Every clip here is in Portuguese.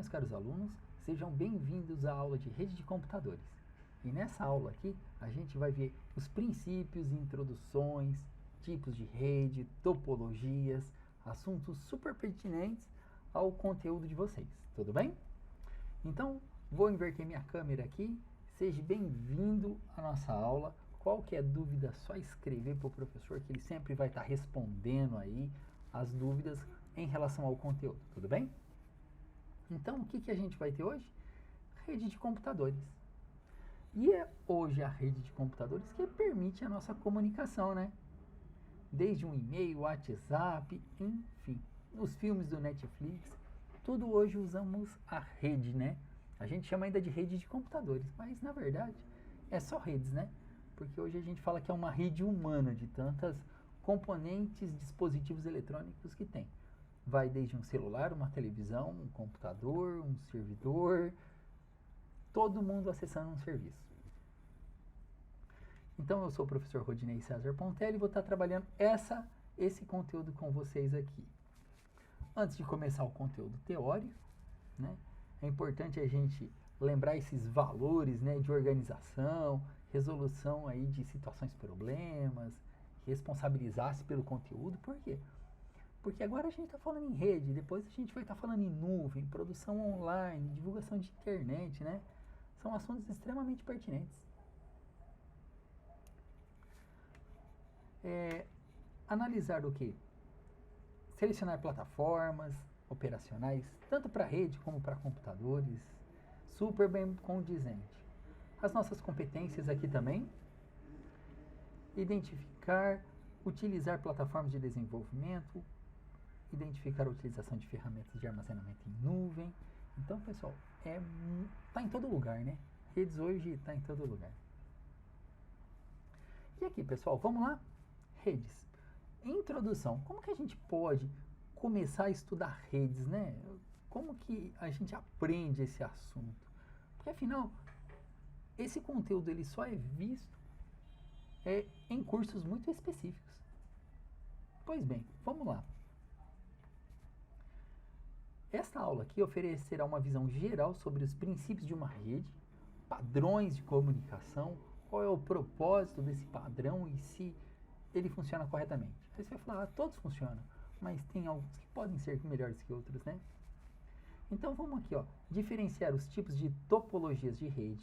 meus caros alunos, sejam bem-vindos à aula de rede de computadores. E nessa aula aqui, a gente vai ver os princípios, introduções, tipos de rede, topologias, assuntos super pertinentes ao conteúdo de vocês, tudo bem? Então, vou inverter minha câmera aqui, seja bem-vindo à nossa aula. Qualquer dúvida, só escrever para o professor, que ele sempre vai estar respondendo aí as dúvidas em relação ao conteúdo, tudo bem? Então, o que a gente vai ter hoje? Rede de computadores. E é hoje a rede de computadores que permite a nossa comunicação, né? Desde um e-mail, WhatsApp, enfim, nos filmes do Netflix, tudo hoje usamos a rede, né? A gente chama ainda de rede de computadores, mas na verdade é só redes, né? Porque hoje a gente fala que é uma rede humana de tantas componentes, dispositivos eletrônicos que tem. Vai desde um celular, uma televisão, um computador, um servidor, todo mundo acessando um serviço. Então eu sou o professor Rodinei César Pontelli e vou estar trabalhando esse conteúdo com vocês aqui. Antes de começar o conteúdo teórico, né, é importante a gente lembrar esses valores, né, de organização, resolução aí de situações, problemas, responsabilizar-se pelo conteúdo. Por quê? Porque agora a gente está falando em rede, depois a gente vai estar falando em nuvem, produção online, divulgação de internet, né? São assuntos extremamente pertinentes. Analisar o quê? Selecionar plataformas operacionais, tanto para rede como para computadores, super bem condizente. As nossas competências aqui também, identificar, utilizar plataformas de desenvolvimento, identificar a utilização de ferramentas de armazenamento em nuvem. Então, pessoal, tá em todo lugar, né? Redes hoje tá em todo lugar. E aqui, pessoal, vamos lá? Redes. Introdução. Como que a gente pode começar a estudar redes, né? Como que a gente aprende esse assunto? Porque, afinal, esse conteúdo ele só é visto em cursos muito específicos. Pois bem, vamos lá. Esta aula aqui oferecerá uma visão geral sobre os princípios de uma rede, padrões de comunicação, qual é o propósito desse padrão e se ele funciona corretamente. Aí você vai falar, todos funcionam, mas tem alguns que podem ser melhores que outros, né? Então vamos aqui, ó, diferenciar os tipos de topologias de rede.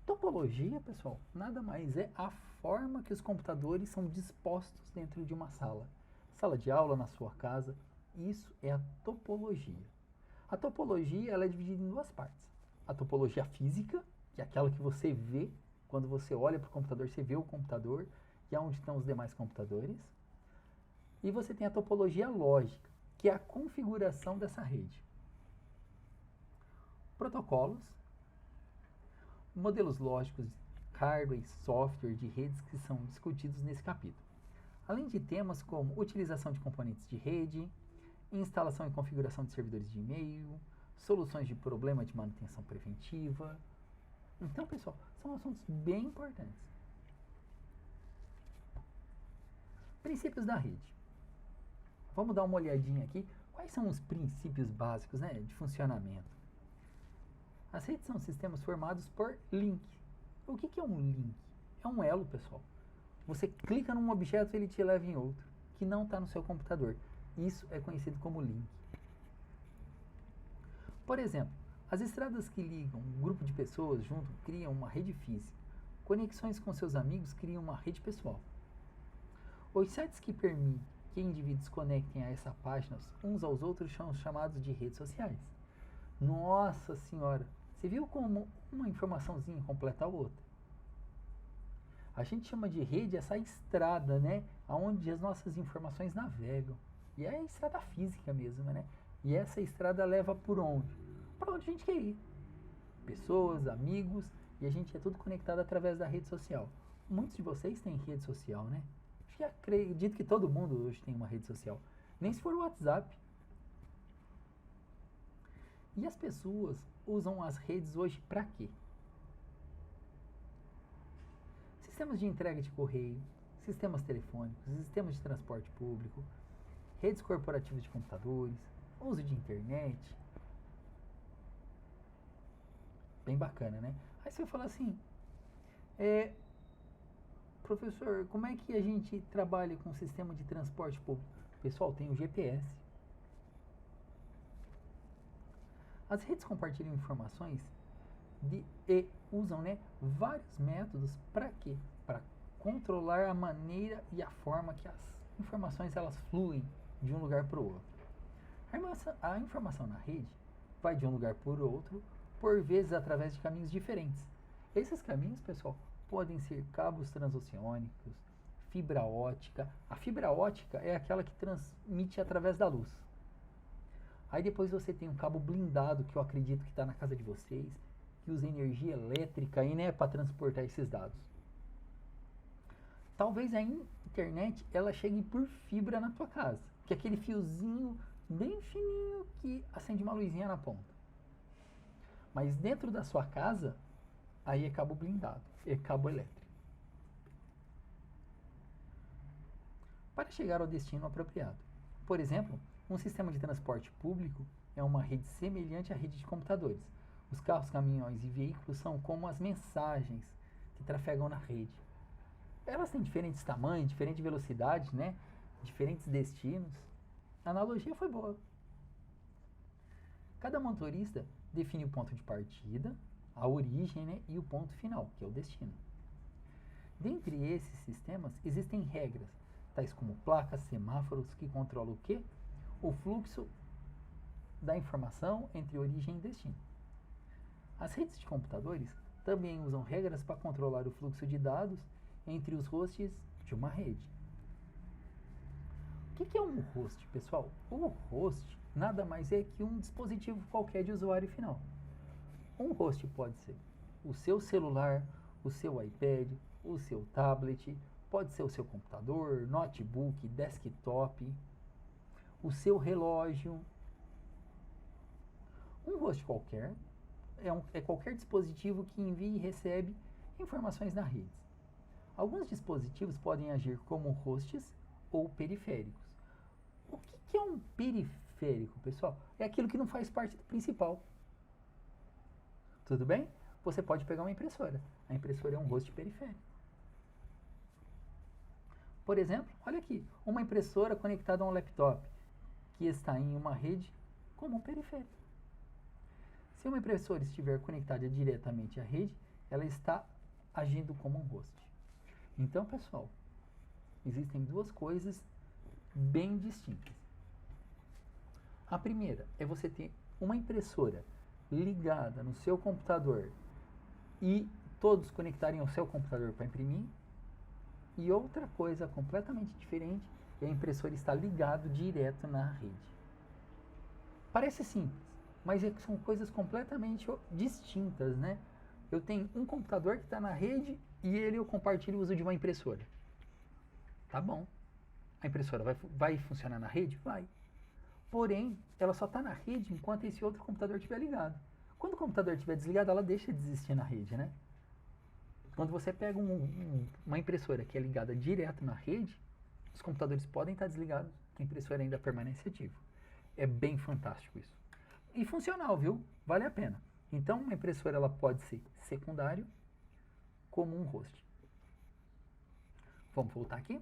Topologia, pessoal, nada mais é a forma que os computadores são dispostos dentro de uma sala. Sala de aula, na sua casa, isso é a topologia. A topologia ela é dividida em duas partes. A topologia física, que é aquela que você vê, quando você olha para o computador, você vê o computador, e é onde estão os demais computadores. E você tem a topologia lógica, que é a configuração dessa rede. Protocolos, modelos lógicos, hardware e software de redes que são discutidos nesse capítulo. Além de temas como utilização de componentes de rede, instalação e configuração de servidores de e-mail, soluções de problema de manutenção preventiva. Então, pessoal, são assuntos bem importantes. Princípios da rede. Vamos dar uma olhadinha aqui. Quais são os princípios básicos, né, de funcionamento? As redes são sistemas formados por link. O que é um link? É um elo, pessoal. Você clica num objeto e ele te leva em outro, que não está no seu computador. Isso é conhecido como link. Por exemplo, as estradas que ligam um grupo de pessoas junto criam uma rede física. Conexões com seus amigos criam uma rede pessoal. Os sites que permitem que indivíduos conectem a essa página uns aos outros são chamados de redes sociais. Nossa senhora, você viu como uma informaçãozinha completa a outra? A gente chama de rede essa estrada, né? Onde as nossas informações navegam. E é a estrada física mesmo, né? E essa estrada leva por onde? Para onde a gente quer ir. Pessoas, amigos, e a gente é tudo conectado através da rede social. Muitos de vocês têm rede social, né? Acho que acredito que todo mundo hoje tem uma rede social. Nem se for o WhatsApp. E as pessoas usam as redes hoje para quê? Sistemas de entrega de correio, sistemas telefônicos, sistemas de transporte público, redes corporativas de computadores, uso de internet. bem bacana, né? Aí você fala assim, professor, como é que a gente trabalha com o sistema de transporte público? Pessoal, tem o GPS. As redes compartilham informações e usam, né, vários métodos para quê? Para controlar a maneira e a forma que as informações elas fluem de um lugar para o outro. A informação na rede vai de um lugar para o outro, por vezes através de caminhos diferentes. Esses caminhos, pessoal, podem ser cabos transoceânicos, fibra ótica. A fibra ótica é aquela que transmite através da luz. Aí depois você tem um cabo blindado, que eu acredito que está na casa de vocês, que usa energia elétrica aí, né, para transportar esses dados. Talvez a internet ela chegue por fibra na tua casa, que é aquele fiozinho bem fininho que acende uma luzinha na ponta. Mas dentro da sua casa, aí é cabo blindado, é cabo elétrico. Para chegar ao destino apropriado. Por exemplo, um sistema de transporte público é uma rede semelhante à rede de computadores. Os carros, caminhões e veículos são como as mensagens que trafegam na rede. Elas têm diferentes tamanhos, diferentes velocidades, né? Diferentes destinos. A analogia foi boa. Cada motorista define o ponto de partida, a origem, né? E o ponto final, que é o destino. Dentre esses sistemas existem regras, tais como placas, semáforos, que controlam o quê? O fluxo da informação entre origem e destino. As redes de computadores também usam regras para controlar o fluxo de dados entre os hosts de uma rede. O que é um host, pessoal? O host nada mais é que um dispositivo qualquer de usuário final. Um host pode ser o seu celular, o seu iPad, o seu tablet, pode ser o seu computador, notebook, desktop, o seu relógio. Um host qualquer é qualquer dispositivo que envia e recebe informações na rede. Alguns dispositivos podem agir como hosts ou periféricos. O que é um periférico, pessoal? É aquilo que não faz parte do principal. Tudo bem? Você pode pegar uma impressora. A impressora é um host periférico. Por exemplo, olha aqui, uma impressora conectada a um laptop que está em uma rede como um periférico. Se uma impressora estiver conectada diretamente à rede, ela está agindo como um host. Então, pessoal, existem duas coisas bem distintas. A primeira é você ter uma impressora ligada no seu computador e todos conectarem ao seu computador para imprimir. E outra coisa completamente diferente é a impressora estar ligada direto na rede. Parece simples, mas são coisas completamente distintas, né? Eu tenho um computador que está na rede e eu compartilho o uso de uma impressora. Tá bom. A impressora vai funcionar na rede? Vai. Porém, ela só está na rede enquanto esse outro computador estiver ligado. Quando o computador estiver desligado, ela deixa de existir na rede, né? Quando você pega uma impressora que é ligada direto na rede, os computadores podem estar desligados, a impressora ainda permanece ativa. É bem fantástico isso. E funcional, viu? Vale a pena. Então, uma impressora ela pode ser secundário como um host. Vamos voltar aqui?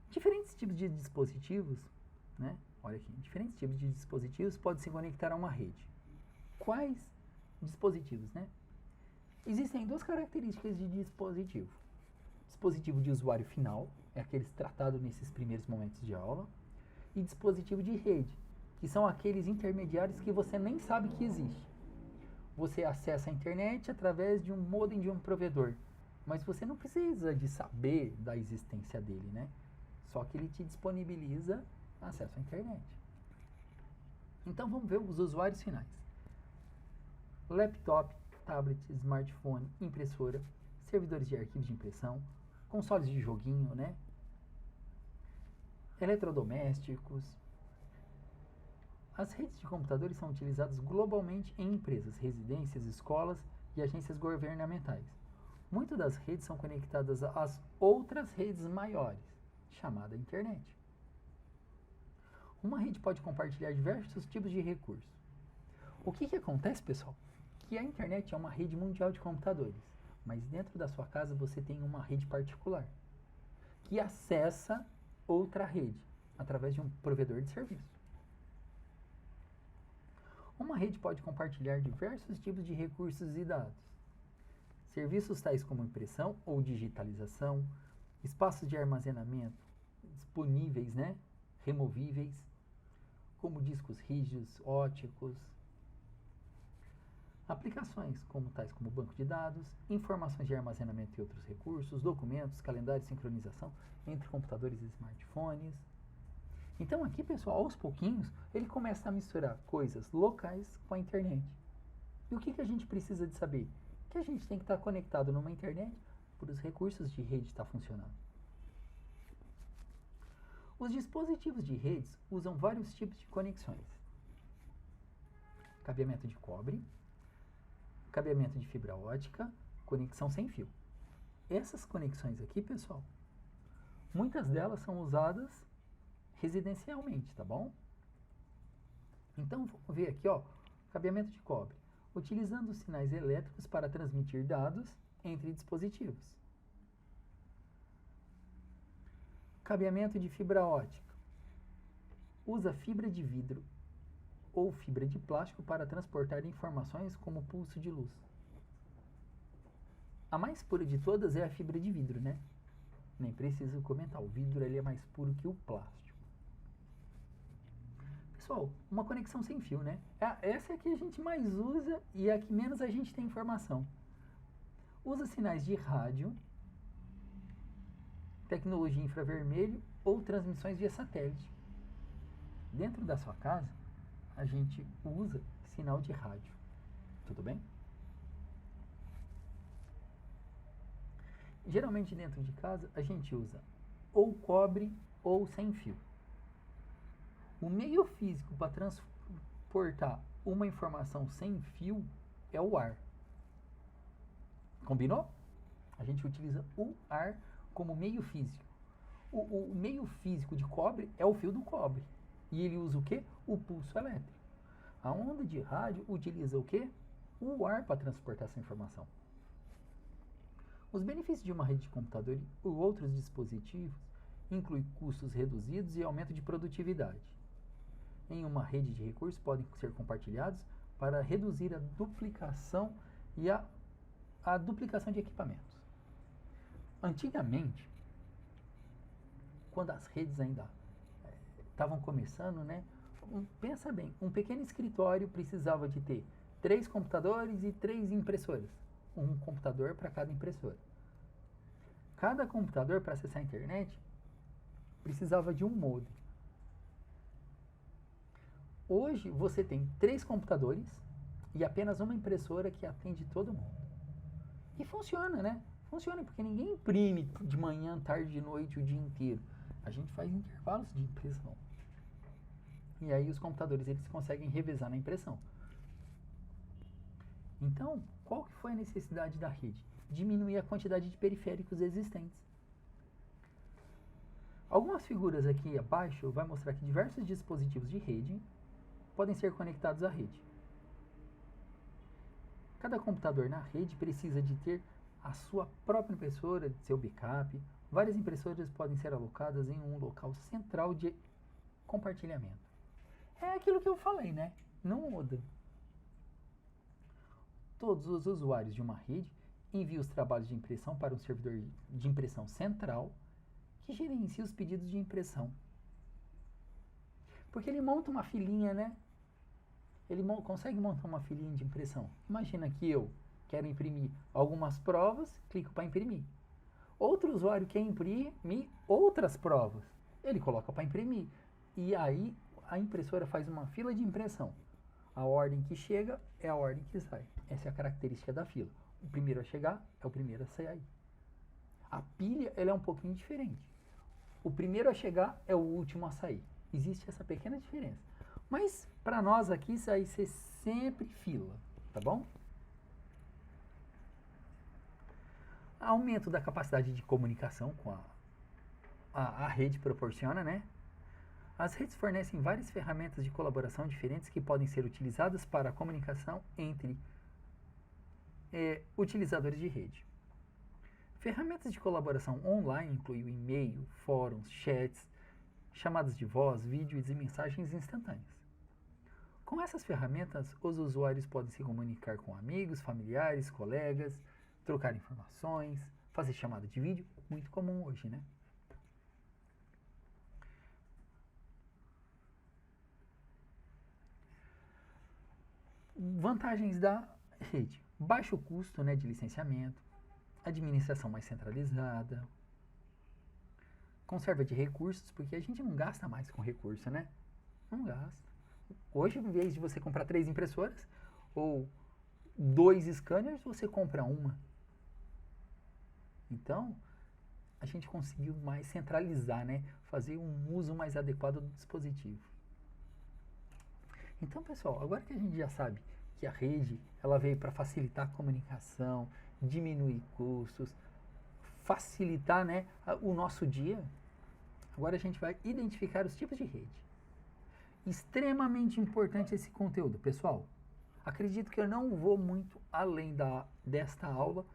Diferentes tipos de dispositivos, né? Olha aqui, diferentes tipos de dispositivos podem se conectar a uma rede. Quais dispositivos, né? Existem duas características de dispositivo. Dispositivo de usuário final, é aqueles tratados nesses primeiros momentos de aula, e dispositivo de rede, que são aqueles intermediários que você nem sabe que existe. Você acessa a internet através de um modem de um provedor, mas você não precisa de saber da existência dele, né? Só que ele te disponibiliza acesso à internet. Então vamos ver os usuários finais. Laptop, tablet, smartphone, impressora, servidores de arquivos de impressão, consoles de joguinho, né? Eletrodomésticos. As redes de computadores são utilizadas globalmente em empresas, residências, escolas e agências governamentais. Muitas das redes são conectadas às outras redes maiores, chamada internet. Uma rede pode compartilhar diversos tipos de recursos. O que acontece, pessoal? Que a internet é uma rede mundial de computadores, mas dentro da sua casa você tem uma rede particular que acessa outra rede através de um provedor de serviço. Uma rede pode compartilhar diversos tipos de recursos e dados. Serviços tais como impressão ou digitalização, espaços de armazenamento disponíveis, né, removíveis, como discos rígidos, óticos, aplicações tais como banco de dados, informações de armazenamento e outros recursos, documentos, calendário e sincronização entre computadores e smartphones. Então aqui, pessoal, aos pouquinhos, ele começa a misturar coisas locais com a internet. E o que a gente precisa de saber? Que a gente tem que estar conectado numa internet para os recursos de rede estar funcionando. Os dispositivos de redes usam vários tipos de conexões. Cabeamento de cobre, cabeamento de fibra ótica, conexão sem fio. Essas conexões aqui, pessoal, muitas delas são usadas residencialmente, tá bom? Então, vamos ver aqui, ó, cabeamento de cobre, utilizando sinais elétricos para transmitir dados entre dispositivos. Cabeamento de fibra ótica, usa fibra de vidro ou fibra de plástico para transportar informações como pulso de luz. A mais pura de todas é a fibra de vidro, né? Nem preciso comentar, o vidro ele é mais puro que o plástico. Pessoal, uma conexão sem fio, né? Essa é a que a gente mais usa e é a que menos a gente tem informação. Usa sinais de rádio, tecnologia infravermelho ou transmissões via satélite. Dentro da sua casa, a gente usa sinal de rádio. Tudo bem? Geralmente dentro de casa, a gente usa ou cobre ou sem fio. O meio físico para transportar uma informação sem fio é o ar. Combinou? A gente utiliza o ar como meio físico. O meio físico de cobre é o fio do cobre. E ele usa o quê? O pulso elétrico. A onda de rádio utiliza o quê? O ar para transportar essa informação. Os benefícios de uma rede de computador e outros dispositivos incluem custos reduzidos e aumento de produtividade. Em uma rede de recursos podem ser compartilhados para reduzir a duplicação e a duplicação de equipamentos. Antigamente, quando as redes ainda estavam começando, né? Pensa bem, um pequeno escritório precisava de ter 3 computadores e 3 impressoras. Um computador para cada impressora. Cada computador para acessar a internet precisava de um modem. Hoje você tem 3 computadores e apenas uma impressora que atende todo mundo. E funciona, né? Funciona porque ninguém imprime de manhã, tarde, de noite, o dia inteiro. A gente faz intervalos de impressão. E aí os computadores eles conseguem revezar na impressão. Então, qual que foi a necessidade da rede? Diminuir a quantidade de periféricos existentes. Algumas figuras aqui abaixo vai mostrar que diversos dispositivos de rede podem ser conectados à rede. Cada computador na rede precisa de ter a sua própria impressora, seu backup. Várias impressoras podem ser alocadas em um local central de compartilhamento. É aquilo que eu falei, né? Não muda. Todos os usuários de uma rede enviam os trabalhos de impressão para um servidor de impressão central que gerencia os pedidos de impressão. Porque ele monta uma filinha, né? Ele consegue montar uma filinha de impressão. Imagina que eu quero imprimir algumas provas, clico para imprimir. Outro usuário quer imprimir outras provas. Ele coloca para imprimir. E aí a impressora faz uma fila de impressão. A ordem que chega é a ordem que sai. Essa é a característica da fila. O primeiro a chegar é o primeiro a sair. A pilha ela é um pouquinho diferente. O primeiro a chegar é o último a sair. Existe essa pequena diferença. Mas para nós aqui isso vai ser sempre fila, tá bom? Aumento da capacidade de comunicação com a rede proporciona, né? As redes fornecem várias ferramentas de colaboração diferentes que podem ser utilizadas para a comunicação entre utilizadores de rede. Ferramentas de colaboração online incluem o e-mail, fóruns, chats, chamadas de voz, vídeos e mensagens instantâneas. Com essas ferramentas, os usuários podem se comunicar com amigos, familiares, colegas, trocar informações, fazer chamada de vídeo, muito comum hoje, né? Vantagens da rede: baixo custo, né, de licenciamento, administração mais centralizada, conserva de recursos, porque a gente não gasta mais com recurso, né? Não gasta. Hoje, em vez de você comprar 3 impressoras ou 2 scanners, você compra uma. Então, a gente conseguiu mais centralizar, né? Fazer um uso mais adequado do dispositivo. Então, pessoal, agora que a gente já sabe que a rede ela veio para facilitar a comunicação, diminuir custos, facilitar, né, o nosso dia, agora a gente vai identificar os tipos de rede. Extremamente importante esse conteúdo, pessoal. Acredito que eu não vou muito além desta aula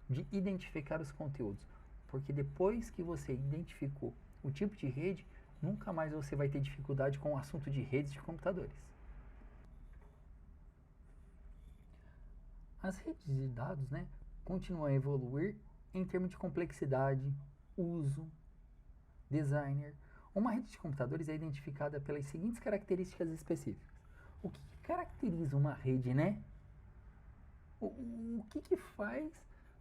de identificar os conteúdos, porque depois que você identificou o tipo de rede, nunca mais você vai ter dificuldade com o assunto de redes de computadores. As redes de dados, né, continuam a evoluir em termos de complexidade, uso, designer. Uma rede de computadores é identificada pelas seguintes características específicas. O que caracteriza uma rede, né? O que faz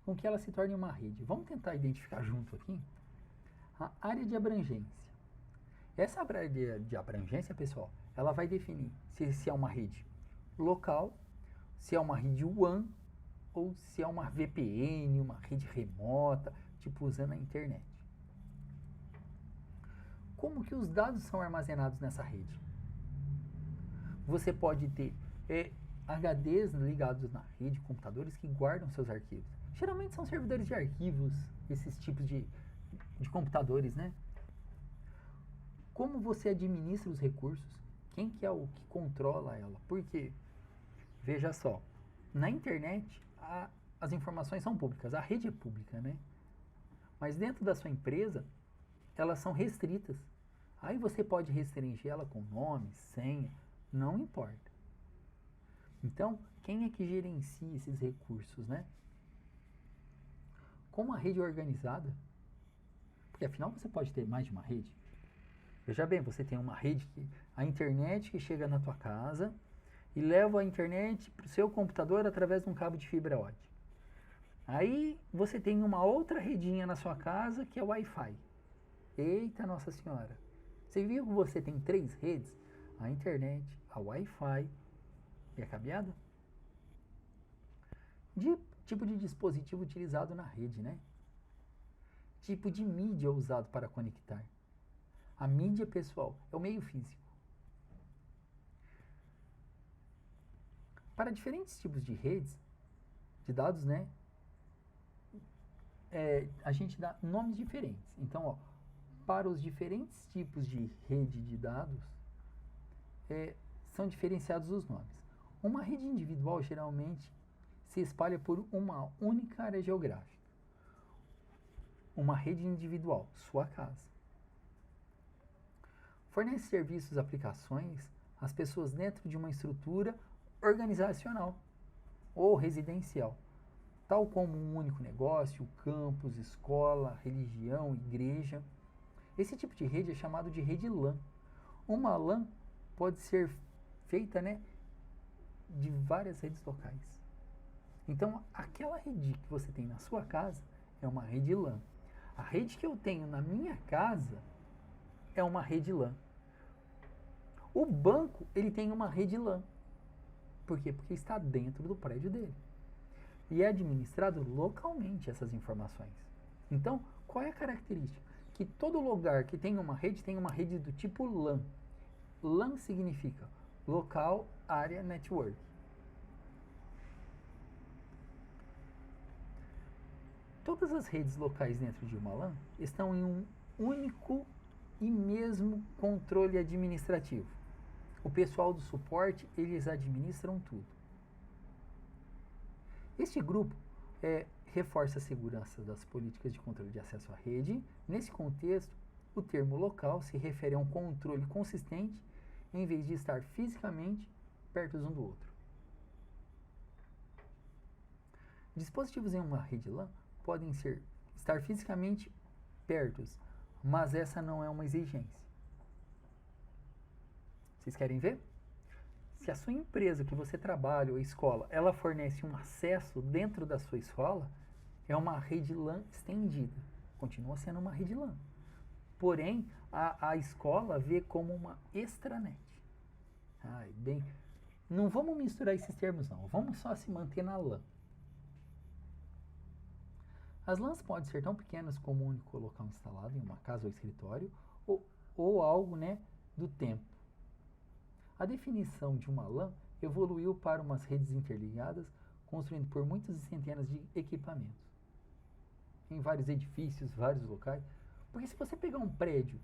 com que ela se torne uma rede? Vamos tentar identificar junto aqui a área de abrangência. Essa área de abrangência, pessoal, ela vai definir se é uma rede local, se é uma rede WAN ou se é uma VPN, uma rede remota, tipo usando a internet. Como que os dados são armazenados nessa rede? Você pode ter HDs ligados na rede, computadores que guardam seus arquivos. Geralmente são servidores de arquivos, esses tipos de computadores, né? Como você administra os recursos? Quem que é o que controla ela? Por quê? Veja só, na internet as informações são públicas, a rede é pública, né? Mas dentro da sua empresa, elas são restritas. Aí você pode restringir ela com nome, senha, não importa. Então, quem é que gerencia esses recursos, né? Como a rede é organizada, porque afinal você pode ter mais de uma rede. Veja bem, você tem uma rede, a internet que chega na tua casa e leva a internet para o seu computador através de um cabo de fibra ótica. Aí você tem uma outra redinha na sua casa que é o Wi-Fi. Eita, Nossa Senhora! Você viu que você tem 3 redes? A internet, a Wi-Fi e a cabeada? Tipo de dispositivo utilizado na rede, né? Tipo de mídia usado para conectar. A mídia, pessoal, é o meio físico. Para diferentes tipos de redes, de dados, né? A gente dá nomes diferentes. Então, ó, para os diferentes tipos de rede de dados, são diferenciados os nomes. Uma rede individual geralmente se espalha por uma única área geográfica. Uma rede individual, sua casa. Fornece serviços, aplicações às pessoas dentro de uma estrutura organizacional ou residencial, tal como um único negócio, campus, escola, religião, igreja. Esse tipo de rede é chamado de rede LAN. Uma LAN pode ser feita, né, de várias redes locais. Então, aquela rede que você tem na sua casa é uma rede LAN. A rede que eu tenho na minha casa é uma rede LAN. O banco, ele tem uma rede LAN. Por quê? Porque está dentro do prédio dele. E é administrado localmente essas informações. Então, qual é a característica? Que todo lugar que tem uma rede do tipo LAN. LAN significa Local Area Network. Todas as redes locais dentro de uma LAN estão em um único e mesmo controle administrativo. O pessoal do suporte, eles administram tudo. Este grupo reforça a segurança das políticas de controle de acesso à rede. Nesse contexto, o termo local se refere a um controle consistente em vez de estar fisicamente perto um do outro. Dispositivos em uma rede LAN podem estar fisicamente perto, mas essa não é uma exigência. Vocês querem ver? Se a sua empresa que você trabalha ou escola, ela fornece um acesso dentro da sua escola, é uma rede LAN estendida. Continua sendo uma rede LAN. Porém, a escola vê como uma extranet. Bem, não vamos misturar esses termos não, vamos só se manter na LAN. As LANs podem ser tão pequenas como um único local instalado em uma casa ou escritório, ou algo, do tempo. A definição de uma LAN evoluiu para umas redes interligadas, construindo por muitas centenas de equipamentos, em vários edifícios, vários locais. Porque se você pegar um prédio,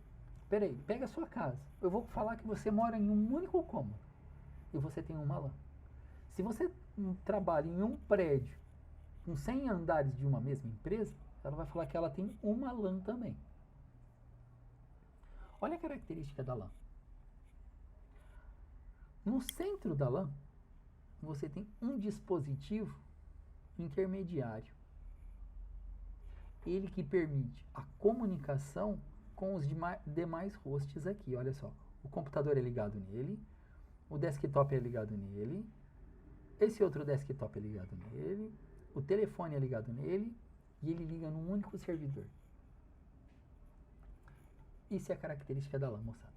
pega a sua casa, eu vou falar que você mora em um único cômodo, e você tem uma LAN. Se você trabalha em um prédio, com 100 andares de uma mesma empresa, ela vai falar que ela tem uma LAN também. Olha a característica da LAN. No centro da LAN, você tem um dispositivo intermediário. Ele que permite a comunicação com os demais hosts aqui. Olha só, o computador é ligado nele, o desktop é ligado nele, esse outro desktop é ligado nele, o telefone é ligado nele e ele liga num único servidor. Isso é a característica da LAN, moçada.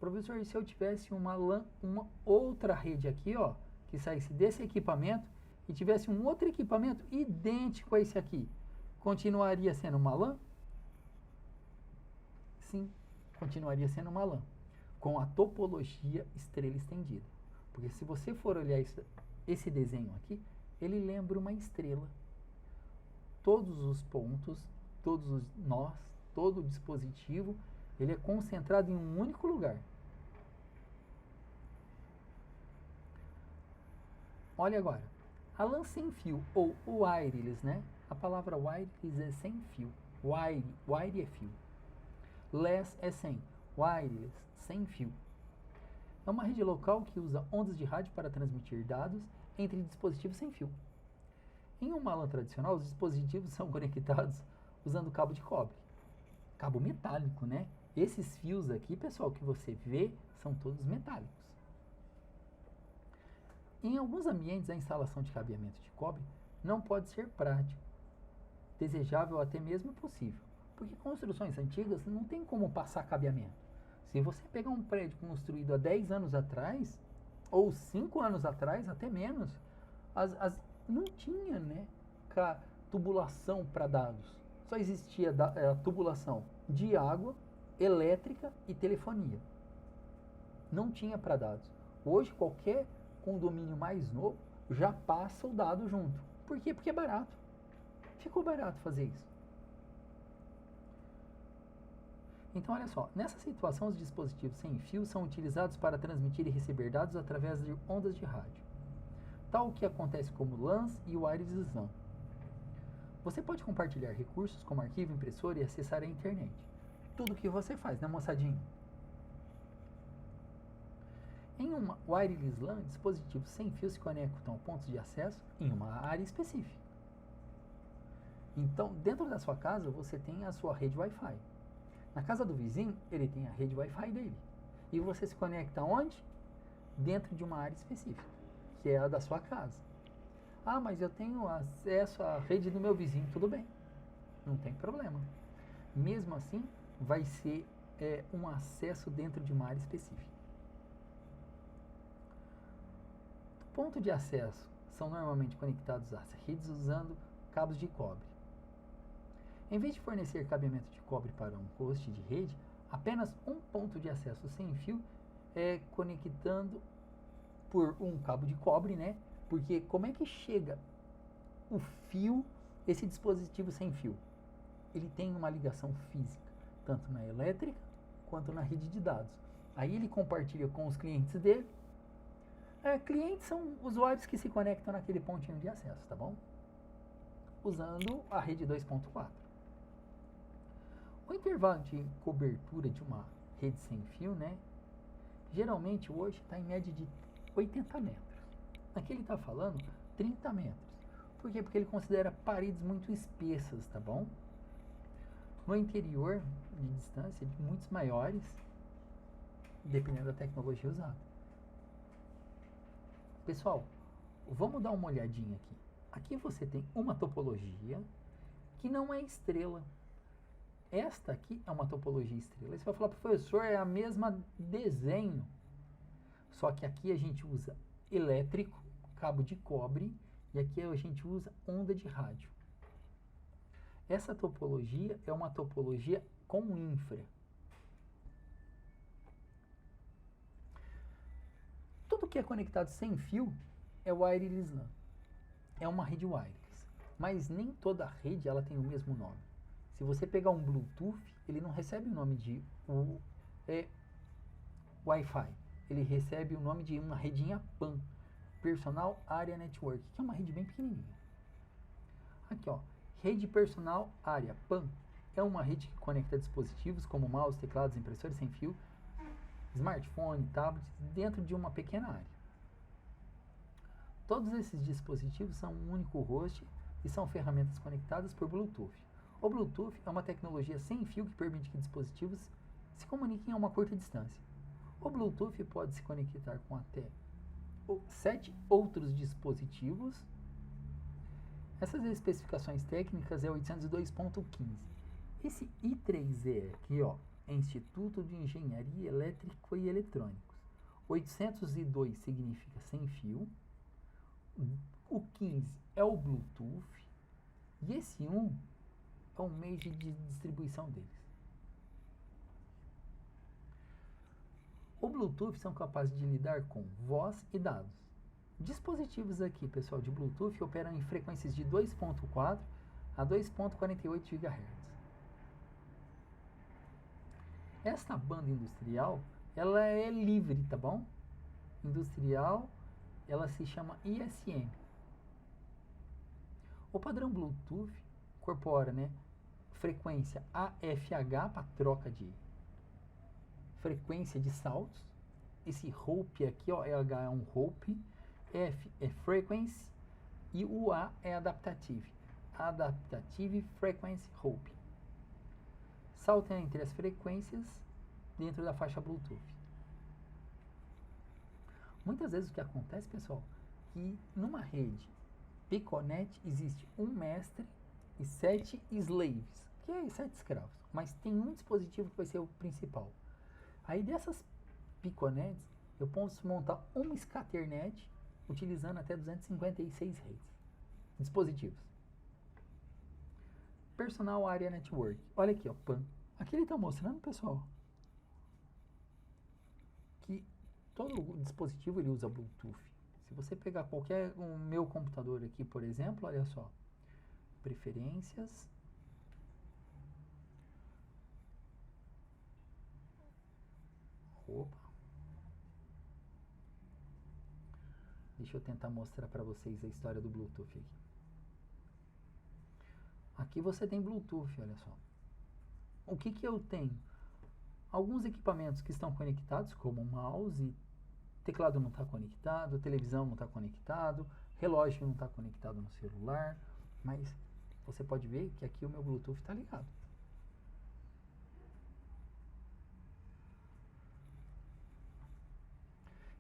Professor, e se eu tivesse uma LAN, uma outra rede aqui, ó, que saísse desse equipamento e tivesse um outro equipamento idêntico a esse aqui, continuaria sendo uma LAN? Sim, continuaria sendo uma LAN, com a topologia estrela estendida. Porque se você for olhar esse desenho aqui, ele lembra uma estrela. Todos os pontos, todos os nós, todo o dispositivo, ele é concentrado em um único lugar. Olha agora, a LAN sem fio, ou wireless, A palavra wireless é sem fio. Wire é fio. Less é sem. Wireless, sem fio. É uma rede local que usa ondas de rádio para transmitir dados entre dispositivos sem fio. Em uma LAN tradicional, os dispositivos são conectados usando cabo de cobre. Cabo metálico, Esses fios aqui, pessoal, que você vê, são todos metálicos. Em alguns ambientes, a instalação de cabeamento de cobre não pode ser prático, desejável ou até mesmo possível, porque construções antigas não tem como passar cabeamento. Se você pegar um prédio construído há 10 anos atrás, ou 5 anos atrás, até menos, não tinha, tubulação para dados. Só existia a tubulação de água, elétrica e telefonia. Não tinha para dados. Hoje, qualquer condomínio mais novo já passa o dado junto. Por quê? Porque é barato. Ficou barato fazer isso. Então, olha só, nessa situação, os dispositivos sem fio são utilizados para transmitir e receber dados através de ondas de rádio, tal o que acontece como LANs e wireless LAN. Você pode compartilhar recursos como arquivo, impressora e acessar a internet. Tudo o que você faz, moçadinho? Em uma wireless LAN, dispositivos sem fio se conectam a pontos de acesso em uma área específica. Então, dentro da sua casa, você tem a sua rede Wi-Fi. Na casa do vizinho, ele tem a rede Wi-Fi dele. E você se conecta onde? Dentro de uma área específica, que é a da sua casa. Ah, mas eu tenho acesso à rede do meu vizinho. Tudo bem, não tem problema. Mesmo assim, vai ser um acesso dentro de uma área específica. O ponto de acesso são normalmente conectados às redes usando cabos de cobre. Em vez de fornecer cabeamento de cobre para um host de rede, apenas um ponto de acesso sem fio é conectando por um cabo de cobre, Porque como é que chega o fio, esse dispositivo sem fio? ele tem uma ligação física, tanto na elétrica quanto na rede de dados. Aí ele compartilha com os clientes dele. Clientes são usuários que se conectam naquele pontinho de acesso, tá bom? Usando a rede 2.4. O intervalo de cobertura de uma rede sem fio, né? Geralmente hoje está em média de 80 metros. Aqui ele está falando 30 metros. Por quê? Porque ele considera paredes muito espessas, tá bom? No interior, de distância, de muitos maiores, dependendo da tecnologia usada. Pessoal, vamos dar uma olhadinha aqui. Aqui você tem uma topologia que não é estrela. Esta aqui é uma topologia estrela. Você vai falar, professor, é a mesma desenho. Só que aqui a gente usa elétrico, cabo de cobre, e aqui a gente usa onda de rádio. Essa topologia é uma topologia com infra. Tudo que é conectado sem fio é wireless LAN. É uma rede wireless. Mas nem toda rede ela tem o mesmo nome. Se você pegar um Bluetooth, ele não recebe o nome de Wi-Fi. Ele recebe o nome de uma redinha PAN, Personal Area Network, que é uma rede bem pequenininha. Aqui, ó, rede Personal Area PAN é uma rede que conecta dispositivos como mouse, teclados, impressores sem fio, smartphone, tablets, dentro de uma pequena área. Todos esses dispositivos são um único host e são ferramentas conectadas por Bluetooth. O Bluetooth é uma tecnologia sem fio que permite que dispositivos se comuniquem a uma curta distância. O Bluetooth pode se conectar com até 7 outros dispositivos. Essas especificações técnicas é 802.15. Esse I3E aqui, ó, é Instituto de Engenharia Elétrica e Eletrônicos. 802 significa sem fio. O 15 é o Bluetooth. E esse 1 é o meio de distribuição deles. O Bluetooth são capazes de lidar com voz e dados. Dispositivos aqui, pessoal, de Bluetooth operam em frequências de 2.4 a 2.48 GHz. Esta banda industrial, ela é livre, tá bom? Industrial, ela se chama ISM. O padrão Bluetooth incorpora, né, frequência AFH para troca de frequência de saltos. Esse hope aqui, ó, H é um hope, F é frequency e o A é adaptative. Adaptative Frequency Hope. Salta entre as frequências dentro da faixa Bluetooth. Muitas vezes o que acontece, pessoal, que numa rede Piconet existe um mestre e 7 slaves, que é 7 escravos, mas tem um dispositivo que vai ser o principal. Aí dessas Piconets, eu posso montar uma Scatternet utilizando até 256 redes. Dispositivos. Personal Area Network. Olha aqui, ó, PAN. Aqui ele está mostrando, pessoal, que todo dispositivo ele usa Bluetooth. Se você pegar qualquer meu computador aqui, por exemplo, olha só. Preferências. Opa. Deixa eu tentar mostrar para vocês a história do Bluetooth aqui. Aqui você tem Bluetooth, olha só. O que que eu tenho? Alguns equipamentos que estão conectados, como mouse, teclado não está conectado, televisão não está conectado, relógio não está conectado no celular, mas você pode ver que aqui o meu Bluetooth está ligado.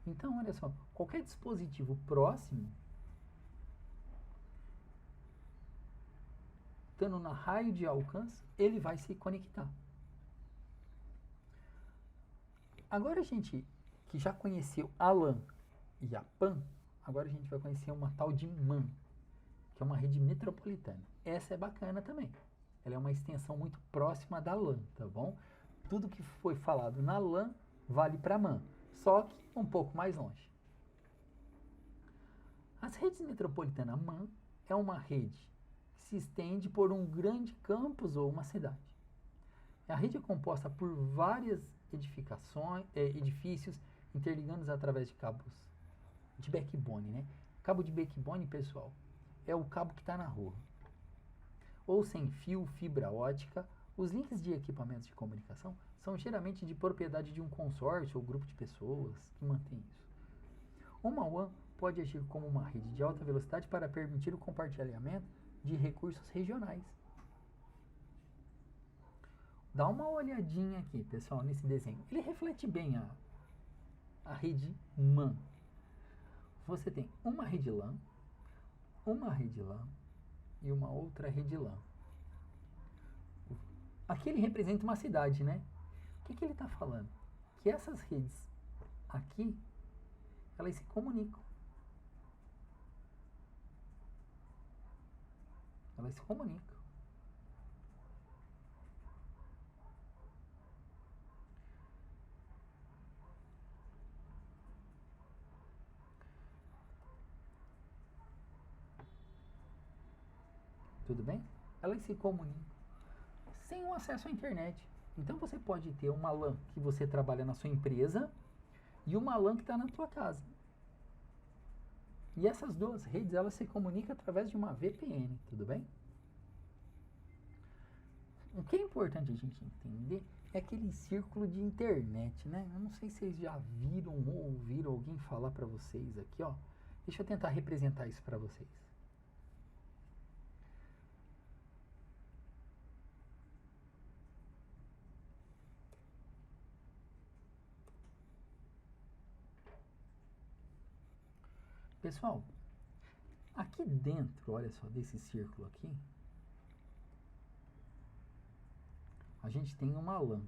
Então, olha só, qualquer dispositivo próximo, estando na raio de alcance, ele vai se conectar. Agora a gente que já conheceu a LAN e a PAN, agora a gente vai conhecer uma tal de MAN, que é uma rede metropolitana. Essa é bacana também. Ela é uma extensão muito próxima da LAN, tá bom? Tudo que foi falado na LAN vale para MAN, só que um pouco mais longe. As redes metropolitanas MAN é uma rede que se estende por um grande campus ou uma cidade. A rede é composta por várias edifícios interligando através de cabos de backbone, né? Cabo de backbone, pessoal, é o cabo que está na rua. Ou sem fio, fibra ótica. Os links de equipamentos de comunicação são geralmente de propriedade de um consórcio ou grupo de pessoas que mantém isso. Uma WAN pode agir como uma rede de alta velocidade para permitir o compartilhamento de recursos regionais. Dá uma olhadinha aqui, pessoal, nesse desenho. Ele reflete bem a rede MAN. Você tem uma rede LAN e uma outra rede LAN. Aqui ele representa uma cidade, né? O que ele está falando? Que essas redes aqui, elas se comunicam. Elas se comunicam. Tudo bem? Elas se comunicam sem o acesso à internet. Então você pode ter uma LAN que você trabalha na sua empresa e uma LAN que está na tua casa. E essas duas redes, elas se comunicam através de uma VPN, tudo bem? O que é importante a gente entender é aquele círculo de internet, né? Eu não sei se vocês já viram ou ouviram alguém falar para vocês aqui, ó. Deixa eu tentar representar isso para vocês. Pessoal, aqui dentro, olha só, desse círculo aqui, a gente tem uma LAN.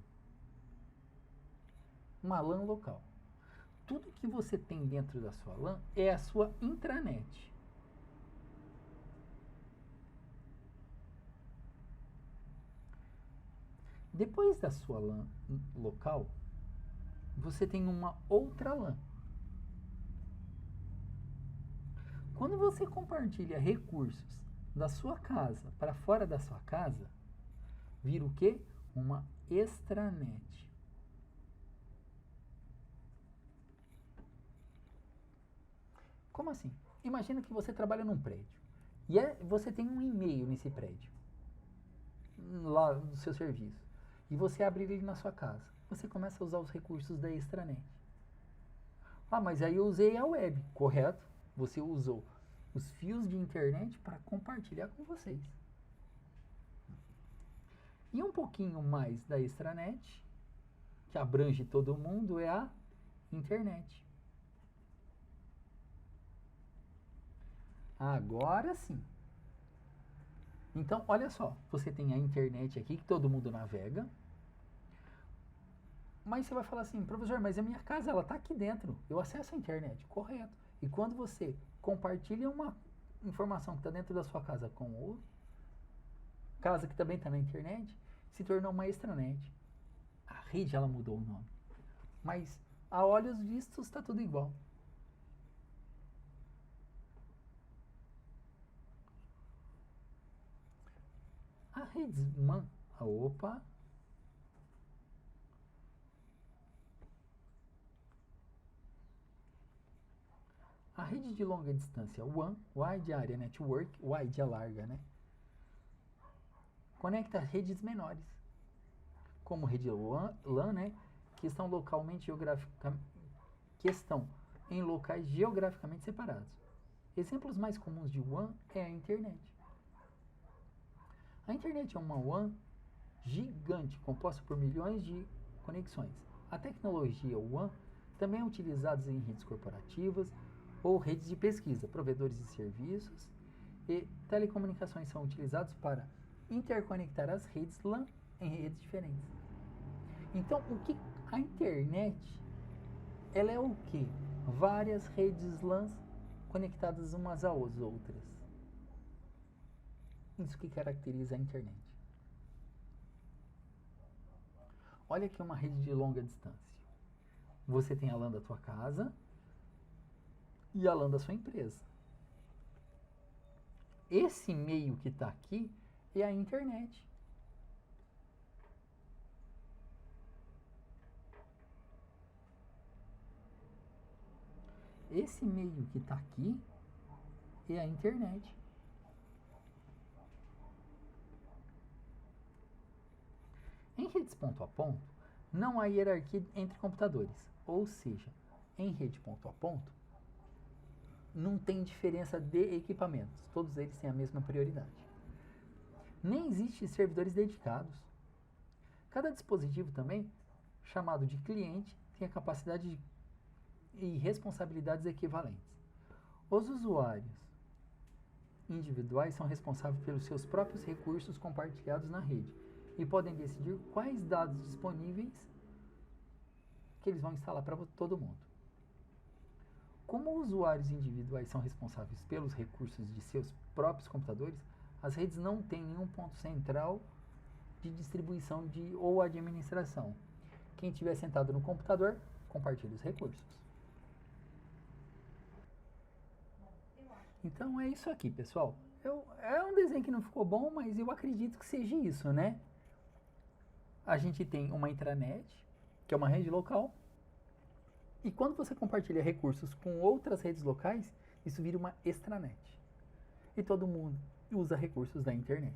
Uma LAN local. Tudo que você tem dentro da sua LAN é a sua intranet. Depois da sua LAN local, você tem uma outra LAN. Quando você compartilha recursos da sua casa para fora da sua casa, vira o quê? Uma extranet. Como assim? Imagina que você trabalha num prédio e você tem um e-mail nesse prédio, lá do seu serviço, e você abre ele na sua casa. Você começa a usar os recursos da extranet. Ah, mas aí eu usei a web, correto? Você usou os fios de internet para compartilhar com vocês. E um pouquinho mais da extranet, que abrange todo mundo, é a internet. Agora sim. Então, olha só, você tem a internet aqui que todo mundo navega. Mas você vai falar assim, professor, mas a minha casa, ela está aqui dentro. Eu acesso a internet, correto. E quando você compartilha uma informação que está dentro da sua casa com outra casa que também está na internet, se tornou uma extranet. A rede, ela mudou o nome. Mas, a olhos vistos, está tudo igual. A rede MAN, a rede de longa distância WAN, Wide Area Network, wide é larga, né? Conecta redes menores, como rede LAN, né? Que estão em locais geograficamente separados. Exemplos mais comuns de WAN é a internet. A internet é uma WAN gigante, composta por milhões de conexões. A tecnologia WAN também é utilizada em redes corporativas ou redes de pesquisa, provedores de serviços e telecomunicações são utilizados para interconectar as redes LAN em redes diferentes. Então, a internet, ela é o quê? Várias redes LAN conectadas umas às outras. Isso que caracteriza a internet. Olha aqui uma rede de longa distância. Você tem a LAN da tua casa e a LAN da sua empresa. esse meio que está aqui é a internet. Esse meio que está aqui é a internet. Em redes ponto a ponto, não há hierarquia entre computadores, ou seja, em rede ponto a ponto, não tem diferença de equipamentos, todos eles têm a mesma prioridade. Nem existem servidores dedicados. Cada dispositivo também, chamado de cliente, tem a capacidade e responsabilidades equivalentes. Os usuários individuais são responsáveis pelos seus próprios recursos compartilhados na rede e podem decidir quais dados disponíveis que eles vão instalar para todo mundo. Como usuários individuais são responsáveis pelos recursos de seus próprios computadores, as redes não têm nenhum ponto central de distribuição ou administração. Quem estiver sentado no computador, compartilha os recursos. Então é isso aqui, pessoal. É um desenho que não ficou bom, mas eu acredito que seja isso, né? A gente tem uma intranet, que é uma rede local, e quando você compartilha recursos com outras redes locais, isso vira uma extranet. E todo mundo usa recursos da internet.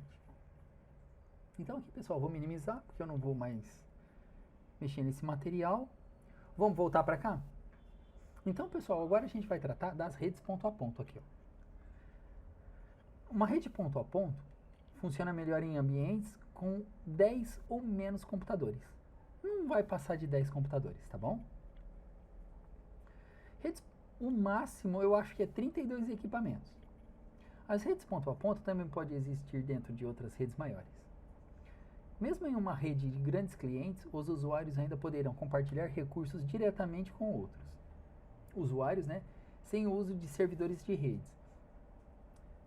Então aqui, pessoal, vou minimizar, porque eu não vou mais mexer nesse material. Vamos voltar para cá? Então, pessoal, agora a gente vai tratar das redes ponto a ponto aqui, ó. Uma rede ponto a ponto funciona melhor em ambientes com 10 ou menos computadores. Não vai passar de 10 computadores, tá bom? O máximo eu acho que é 32 equipamentos. As redes ponto a ponto também podem existir dentro de outras redes maiores. Mesmo em uma rede de grandes clientes, os usuários ainda poderão compartilhar recursos diretamente com outros usuários, né, sem o uso de servidores de redes.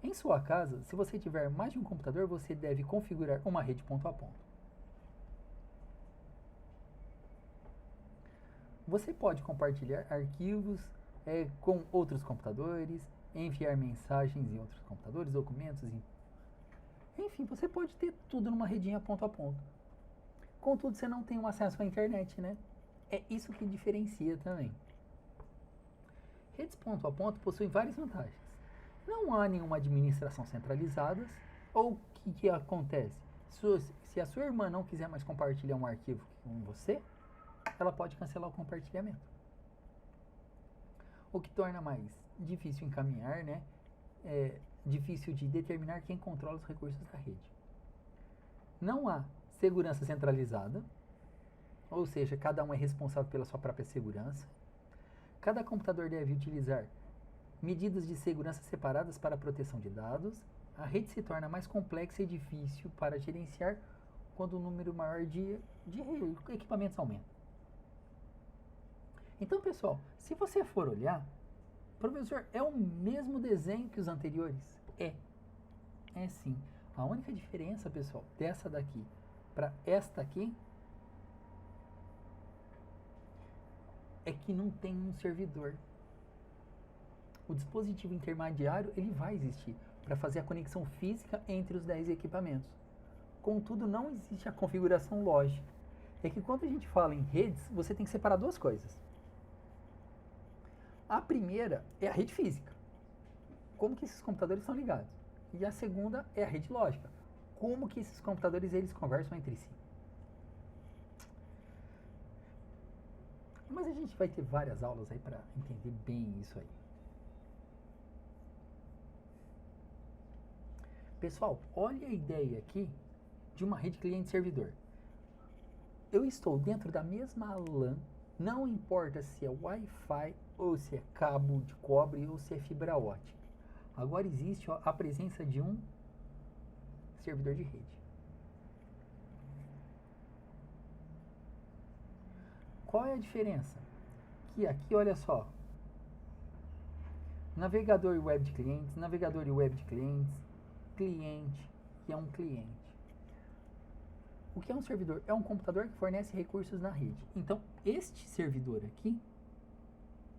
Em sua casa, se você tiver mais de um computador, você deve configurar uma rede ponto a ponto. Você pode compartilhar arquivos com outros computadores, enviar mensagens em outros computadores, documentos, enfim, você pode ter tudo numa redinha ponto a ponto. Contudo, você não tem um acesso à internet, né? É isso que diferencia também. Redes ponto a ponto possuem várias vantagens. Não há nenhuma administração centralizada, ou o que acontece? Se a sua irmã não quiser mais compartilhar um arquivo com você, ela pode cancelar o compartilhamento. O que torna mais difícil encaminhar, né? É difícil de determinar quem controla os recursos da rede. Não há segurança centralizada, ou seja, cada um é responsável pela sua própria segurança. Cada computador deve utilizar medidas de segurança separadas para a proteção de dados. A rede se torna mais complexa e difícil para gerenciar quando o número maior de equipamentos aumenta. Então, pessoal, se você for olhar, professor, é o mesmo desenho que os anteriores? É sim. A única diferença, pessoal, dessa daqui para esta aqui é que não tem um servidor. O dispositivo intermediário ele vai existir para fazer a conexão física entre os 10 equipamentos. Contudo, não existe a configuração lógica. É que quando a gente fala em redes, você tem que separar duas coisas. A primeira é a rede física. Como que esses computadores são ligados? E a segunda é a rede lógica. Como que esses computadores eles conversam entre si? Mas a gente vai ter várias aulas aí para entender bem isso aí. Pessoal, olha a ideia aqui de uma rede cliente-servidor. Eu estou dentro da mesma LAN, não importa se é Wi-Fi ou se é cabo de cobre ou se é fibra ótica. Agora existe a presença de um servidor de rede. Qual é a diferença? Que aqui, olha só, navegador e web de clientes, navegador e web de clientes, cliente, que é um cliente. O que é um servidor? É um computador que fornece recursos na rede. Então, este servidor aqui,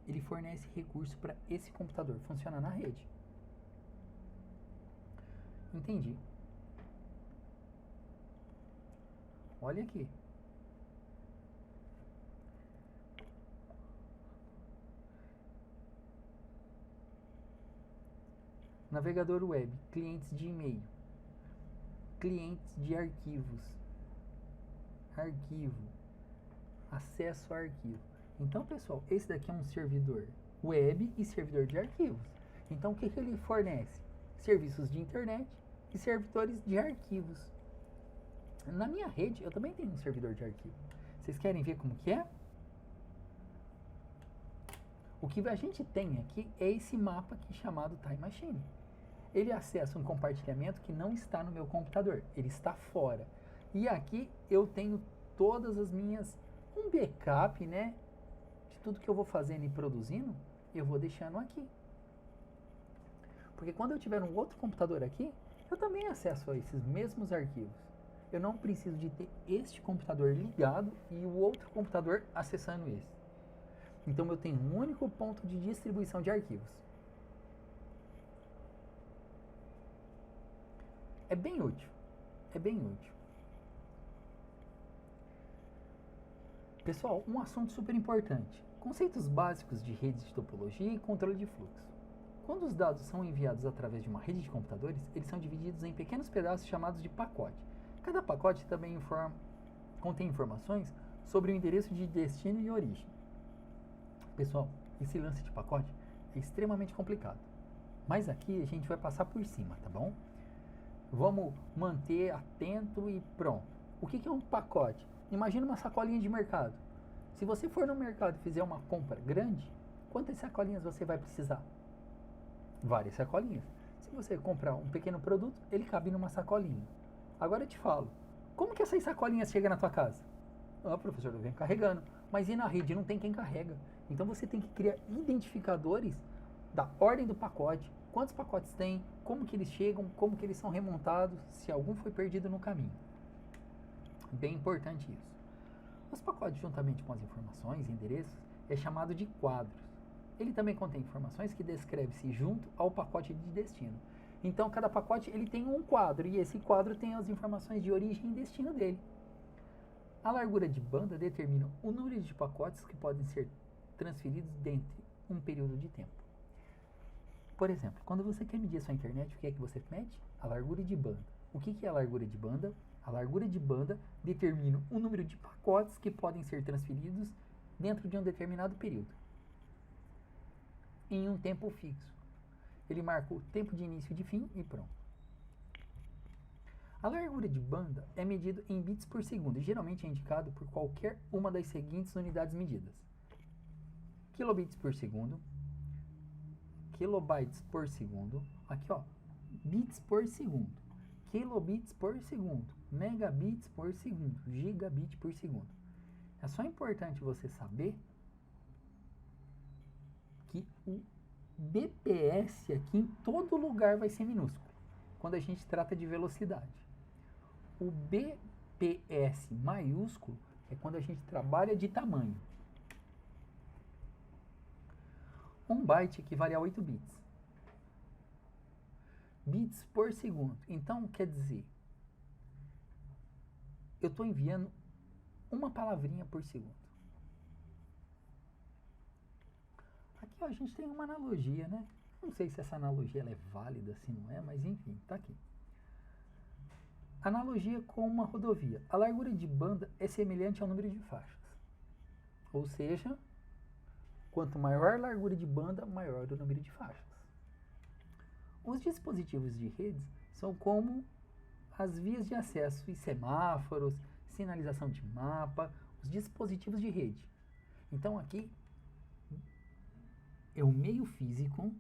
ele fornece recurso para esse computador funcionar na rede. Entendi. Olha aqui. Navegador web, clientes de e-mail, clientes de arquivos, arquivo, acesso a arquivo. Então, pessoal, esse daqui é um servidor web e servidor de arquivos. Então, o que ele fornece? Serviços de internet e servidores de arquivos. Na minha rede, eu também tenho um servidor de arquivo. Vocês querem ver como que é? O que a gente tem aqui é esse mapa aqui chamado Time Machine. Ele acessa um compartilhamento que não está no meu computador, ele está fora. E aqui eu tenho todas as minhas, um backup, né, de tudo que eu vou fazendo e produzindo, eu vou deixando aqui. Porque quando eu tiver um outro computador aqui, eu também acesso a esses mesmos arquivos. Eu não preciso de ter este computador ligado e o outro computador acessando esse. Então eu tenho um único ponto de distribuição de arquivos. É bem útil. É bem útil. Pessoal, um assunto super importante. Conceitos básicos de redes de topologia e controle de fluxo. Quando os dados são enviados através de uma rede de computadores, eles são divididos em pequenos pedaços chamados de pacote. Cada pacote também contém informações sobre o endereço de destino e origem. Pessoal, esse lance de pacote é extremamente complicado. Mas aqui a gente vai passar por cima, tá bom? Vamos manter atento e pronto. O que é um pacote? Imagina uma sacolinha de mercado. Se você for no mercado e fizer uma compra grande, quantas sacolinhas você vai precisar? Várias sacolinhas. Se você comprar um pequeno produto, ele cabe numa sacolinha. Agora eu te falo, como que essas sacolinhas chegam na tua casa? Ah, professor, eu venho carregando. Mas e na rede? Não tem quem carrega. Então você tem que criar identificadores da ordem do pacote, quantos pacotes tem, como que eles chegam, como que eles são remontados, se algum foi perdido no caminho. Bem importante isso. Os pacotes, juntamente com as informações e endereços, é chamado de quadros. Ele também contém informações que descreve-se junto ao pacote de destino. Então, cada pacote ele tem um quadro, e esse quadro tem as informações de origem e destino dele. A largura de banda determina o número de pacotes que podem ser transferidos dentro de um período de tempo. Por exemplo, quando você quer medir a sua internet, o que é que você mede? A largura de banda. O que é a largura de banda? A largura de banda determina o número de pacotes que podem ser transferidos dentro de um determinado período, em um tempo fixo. Ele marca o tempo de início e de fim e pronto. A largura de banda é medida em bits por segundo e geralmente é indicado por qualquer uma das seguintes unidades medidas: kilobits por segundo, kilobytes por segundo, aqui ó, bits por segundo, kilobits por segundo, megabits por segundo, gigabit por segundo. É só importante você saber que o bps aqui em todo lugar vai ser minúsculo, quando a gente trata de velocidade. O bps maiúsculo é quando a gente trabalha de tamanho. 1 byte equivale a 8 bits. Bits por segundo. Então, quer dizer, eu estou enviando uma palavrinha por segundo. Aqui ó, a gente tem uma analogia, né? Não sei se essa analogia ela é válida, se não é, mas enfim, está aqui. Analogia com uma rodovia. A largura de banda é semelhante ao número de faixas. Ou seja, quanto maior a largura de banda, maior o número de faixas. Os dispositivos de redes são como as vias de acesso e semáforos, sinalização de mapa, os dispositivos de rede. Então aqui é o meio físico,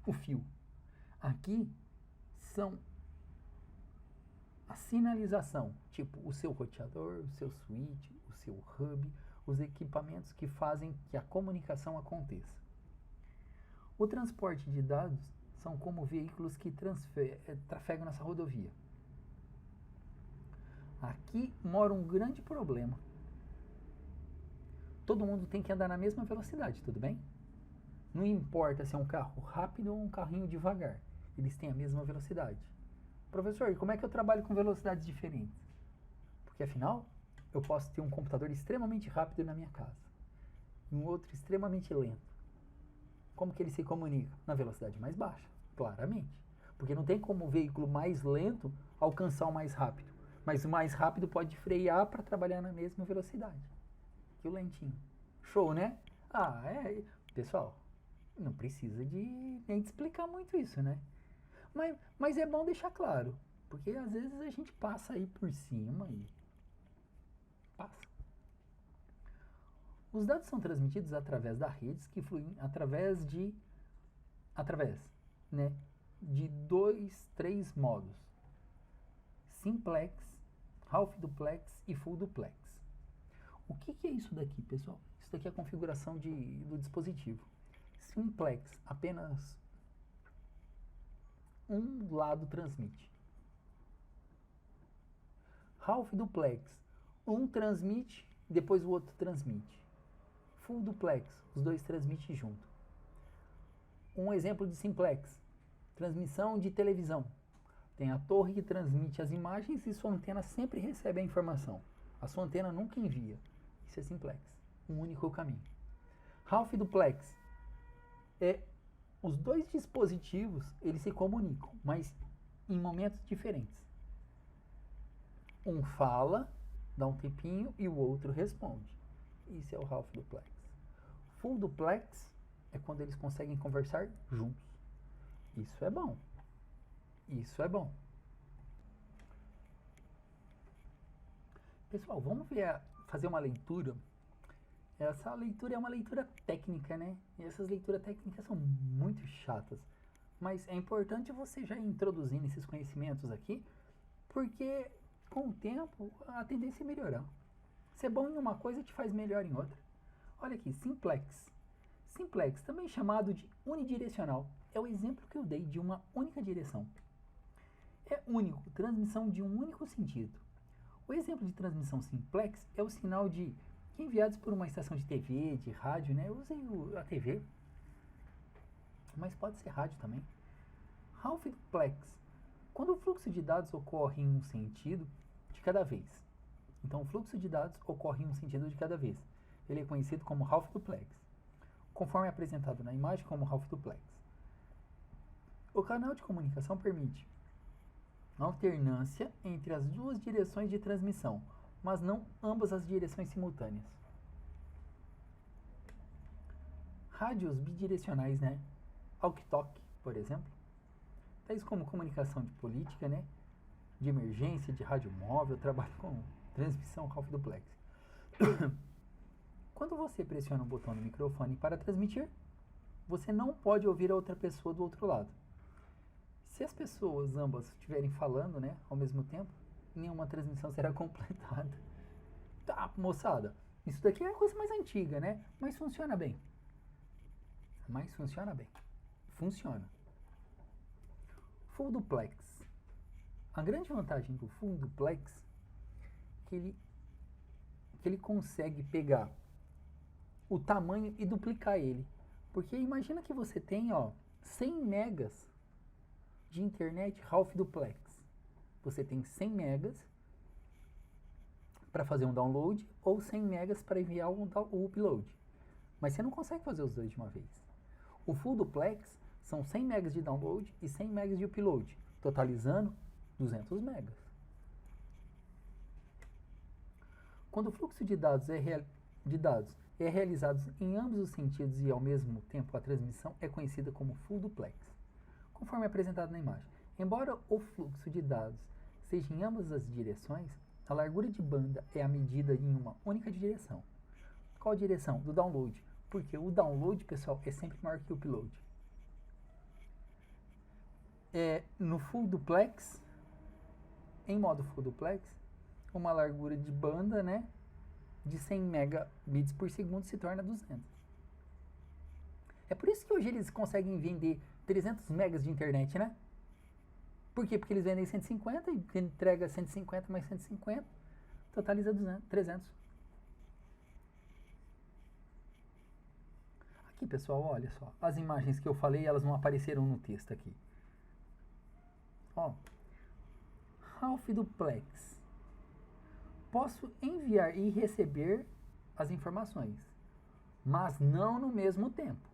o fio. Aqui são a sinalização, tipo o seu roteador, o seu switch, o seu hub, os equipamentos que fazem que a comunicação aconteça. O transporte de dados são como veículos que trafegam nessa rodovia. Aqui mora um grande problema. Todo mundo tem que andar na mesma velocidade, tudo bem? Não importa se é um carro rápido ou um carrinho devagar. eles têm a mesma velocidade. Professor, e como é que eu trabalho com velocidades diferentes? Porque afinal, eu posso ter um computador extremamente rápido na minha casa e um outro extremamente lento. Como que eles se comunicam? Na velocidade mais baixa, claramente. Porque não tem como o veículo mais lento alcançar o mais rápido. Mas o mais rápido pode frear para trabalhar na mesma velocidade que o lentinho. Show, né? Pessoal, não precisa nem de explicar muito isso, né? Mas é bom deixar claro. Porque às vezes a gente passa aí por cima e passa. Os dados são transmitidos através da redes que fluem através, né, de três modos: simplex, half duplex e full duplex. O que é isso daqui, pessoal? Isso daqui é a configuração do dispositivo. Simplex, apenas um lado transmite. Half duplex, um transmite, depois o outro transmite. Full duplex, os dois transmitem junto. Um exemplo de simplex: transmissão de televisão. Tem a torre que transmite as imagens e sua antena sempre recebe a informação. A sua antena nunca envia. Isso é simplex, um único caminho. Half duplex os dois dispositivos, eles se comunicam, mas em momentos diferentes. Um fala, dá um tempinho e o outro responde. Isso é o half duplex. Full duplex é quando eles conseguem conversar juntos. Isso é bom. Isso é bom. Pessoal, vamos fazer uma leitura. Essa leitura é uma leitura técnica, né? E essas leituras técnicas são muito chatas. Mas é importante você já ir introduzindo esses conhecimentos aqui, porque com o tempo a tendência é melhorar. Ser bom em uma coisa te faz melhor em outra. Olha aqui, simplex. Simplex, também chamado de unidirecional, é o exemplo que eu dei de uma única direção. É único, transmissão de um único sentido. O exemplo de transmissão simplex é o sinal de enviados por uma estação de TV, de rádio, né? Eu usei a TV, mas pode ser rádio também. Half duplex, quando o fluxo de dados ocorre em um sentido de cada vez. Então, o fluxo de dados ocorre em um sentido de cada vez. Ele é conhecido como half duplex, conforme apresentado na imagem como half duplex. O canal de comunicação permite alternância entre as duas direções de transmissão, mas não ambas as direções simultâneas. Rádios bidirecionais, né? Walkie-talkie, por exemplo, tais como comunicação de política, né? De emergência, de rádio móvel, trabalho com transmissão half duplex. Quando você pressiona o botão do microfone para transmitir, você não pode ouvir a outra pessoa do outro lado. Se as pessoas ambas estiverem falando, né, ao mesmo tempo, nenhuma transmissão será completada. Tá, moçada, isso daqui é a coisa mais antiga, né? Mas funciona bem. Funciona. Full duplex. A grande vantagem do full duplex é que ele consegue pegar o tamanho e duplicar ele. Porque imagina que você tem, 100 megas de internet half duplex. Você tem 100 megas para fazer um download ou 100 megas para enviar o upload. Mas você não consegue fazer os dois de uma vez. O full duplex são 100 megas de download e 100 megas de upload, totalizando 200 megas. Quando o fluxo de dados é realizado em ambos os sentidos e ao mesmo tempo a transmissão é conhecida como full duplex, conforme apresentado na imagem. Embora o fluxo de dados seja em ambas as direções, a largura de banda é a medida em uma única direção. Qual direção? Do download. Porque o download, pessoal, é sempre maior que o upload. No full duplex, em modo full duplex, uma largura de banda, né, de 100 megabits por segundo se torna 200. É por isso que hoje eles conseguem vender 300 megas de internet, né? Por quê? Porque eles vendem 150 e entrega 150 mais 150, totaliza 300. Aqui, pessoal, olha só. As imagens que eu falei, elas não apareceram no texto aqui. Ó, Ralph Duplex. Posso enviar e receber as informações, mas não no mesmo tempo.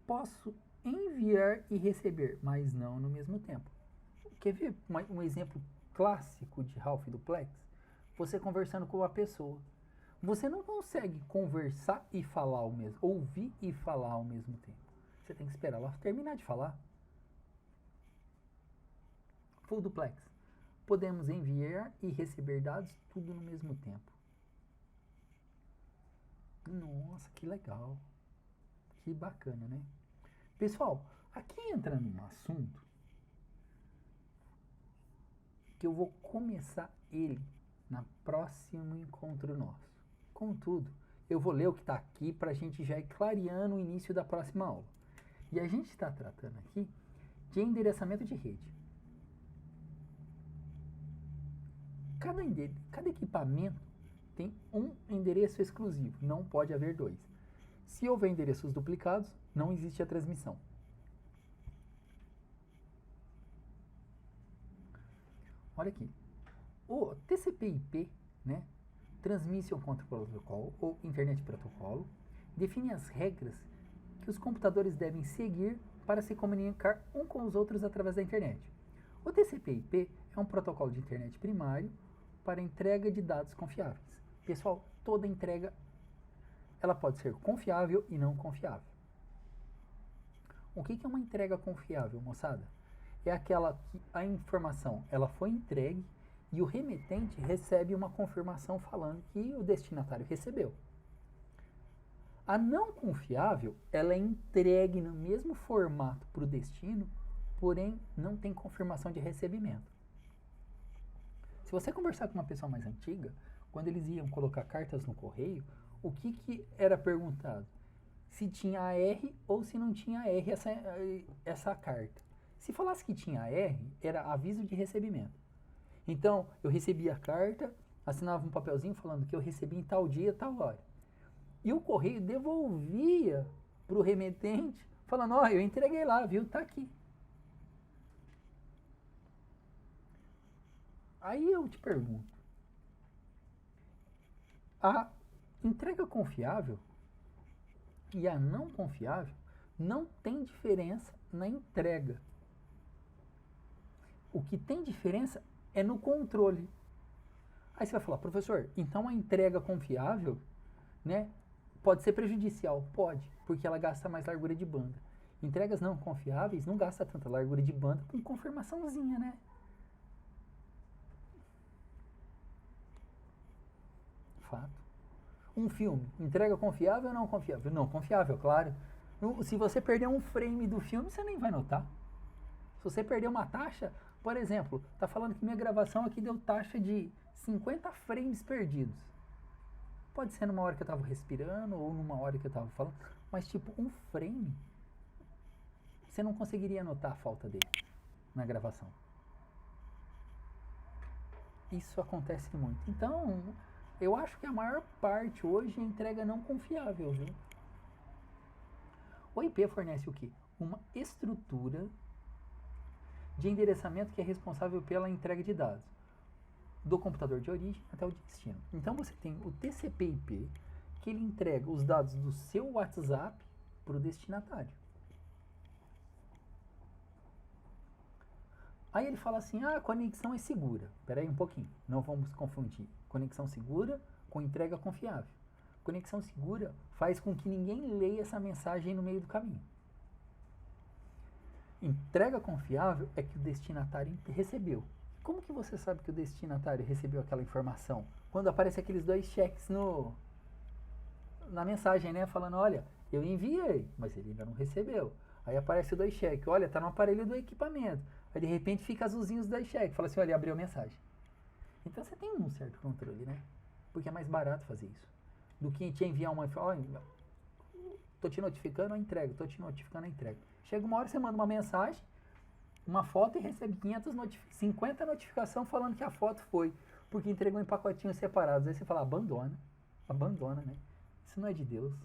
Posso enviar e receber, mas não no mesmo tempo. Quer ver um exemplo clássico de Ralph Duplex? Você conversando com uma pessoa. Você não consegue conversar e falar ao mesmo, ouvir e falar ao mesmo tempo. Você tem que esperar ela terminar de falar. Full Duplex. Podemos enviar e receber dados tudo no mesmo tempo. Nossa, que legal. Que bacana, né? Pessoal, aqui entra num assunto que eu vou começar ele na próximo encontro nosso. Contudo, eu vou ler o que está aqui para a gente já ir clareando o início da próxima aula. E a gente está tratando aqui de endereçamento de rede. Cada equipamento tem um endereço exclusivo, não pode haver dois. Se houver endereços duplicados, não existe a transmissão. Olha aqui, o TCP/IP, né, Transmission Control Protocol ou Internet Protocolo, define as regras que os computadores devem seguir para se comunicar um com os outros através da internet. O TCP/IP é um protocolo de internet primário para entrega de dados confiáveis. Pessoal, toda entrega ela pode ser confiável e não confiável. O que é uma entrega confiável, moçada? É aquela que a informação ela foi entregue e o remetente recebe uma confirmação falando que o destinatário recebeu. A não confiável, ela é entregue no mesmo formato para o destino, porém não tem confirmação de recebimento. Se você conversar com uma pessoa mais antiga, quando eles iam colocar cartas no correio, o que era perguntado? Se tinha AR ou se não tinha AR essa carta. Se falasse que tinha AR, era aviso de recebimento. Então, eu recebia a carta, assinava um papelzinho falando que eu recebi em tal dia, tal hora. E o correio devolvia para o remetente, falando, ó, eu entreguei lá, viu, tá aqui. Aí eu te pergunto, a entrega confiável e a não confiável não tem diferença na entrega. O que tem diferença é no controle. Aí você vai falar, professor, então a entrega confiável, né, pode ser prejudicial? Pode, porque ela gasta mais largura de banda. Entregas não confiáveis não gastam tanta largura de banda com confirmaçãozinha, né? Fato. Um filme, entrega confiável ou não confiável? Não confiável, claro. Se você perder um frame do filme, você nem vai notar. Se você perder uma taxa, por exemplo, tá falando que minha gravação aqui deu taxa de 50 frames perdidos. Pode ser numa hora que eu tava respirando ou numa hora que eu tava falando, mas tipo, um frame, você não conseguiria notar a falta dele na gravação. Isso acontece muito. Então, eu acho que a maior parte hoje é entrega não confiável, viu? O IP fornece o quê? Uma estrutura de endereçamento que é responsável pela entrega de dados do computador de origem até o destino. Então você tem o TCP/IP, que ele entrega os dados do seu WhatsApp para o destinatário. Aí ele fala assim, a conexão é segura. Espera aí um pouquinho, não vamos confundir conexão segura com entrega confiável. Conexão segura faz com que ninguém leia essa mensagem no meio do caminho. Entrega confiável é que o destinatário recebeu. Como que você sabe que o destinatário recebeu aquela informação? Quando aparece aqueles dois cheques na mensagem, né? Falando, olha, eu enviei, mas ele ainda não recebeu. Aí aparece dois cheques, olha, tá no aparelho do equipamento. Aí de repente fica azulzinho os dois cheques. Fala assim, olha, abriu a mensagem. Então você tem um certo controle, né? Porque é mais barato fazer isso. Do que te enviar uma informação, tô te notificando a entrega, tô te notificando a entrega. Chega uma hora você manda uma mensagem, uma foto e recebe 50 notificações falando que a foto foi, porque entregou em pacotinhos separados. Aí você fala, abandona, né? Isso não é de Deus.